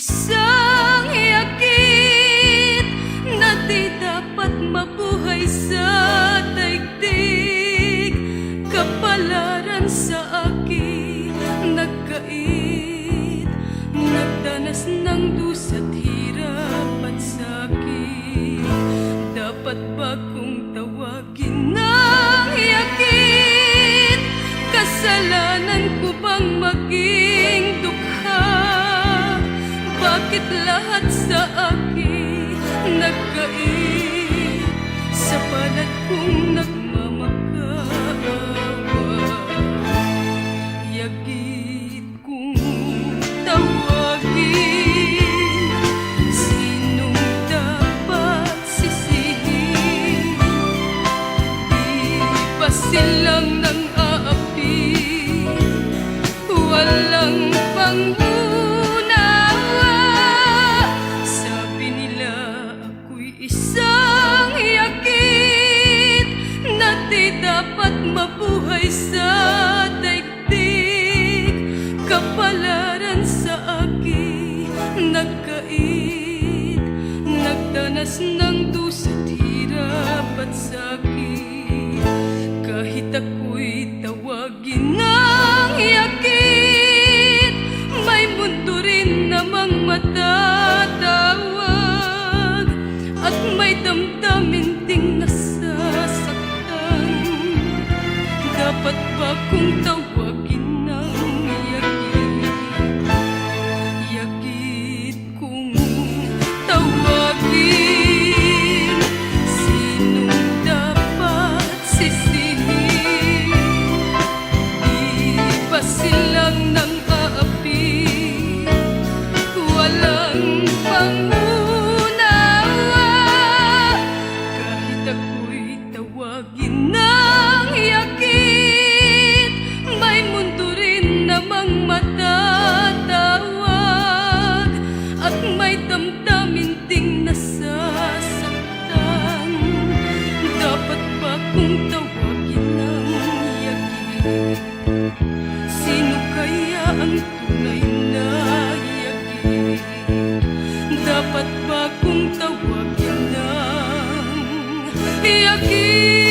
isang yakit na di dapat mabuhay sa daigdig. Kapalaran sa akin nagkait, nagdanas ng dusa't hirap at sakit. Dapat ba kong tawagin ng yakit? Kasalanan ko bang maging dukha? Bakit lahat sa akin nagkait? Sa balat kong nagmamakaawa, yakit kong tawagin. Sinong dapat sisihin? Di ba silang nang aapi? Walang pangunawa. Sabi nila ako'y isang yakit na di dapat mabuhay sa daigdig. Kapalaran sa akin nagkait, nagdanas ng dusa't hirap at sakit. Kahit ako'y tawagin ng yakit, may mundo rin namang matatawag, at may damdamin ding nasasaktan. Dapat ba kong tawagin ng yakit? Yakit kong tawagin. Sinong dapat sisihin? Di ba silang nang aapi? Walang pangunawa. Kahit ako'y tawagin ng yakit, may mundo rin namang matatawag, at may damdamin ding nasasaktan. Dapat ba kong tawagin ng yakit? Sino kaya ang tunay na yakit? Dapat ba kong tawagin ng yakit?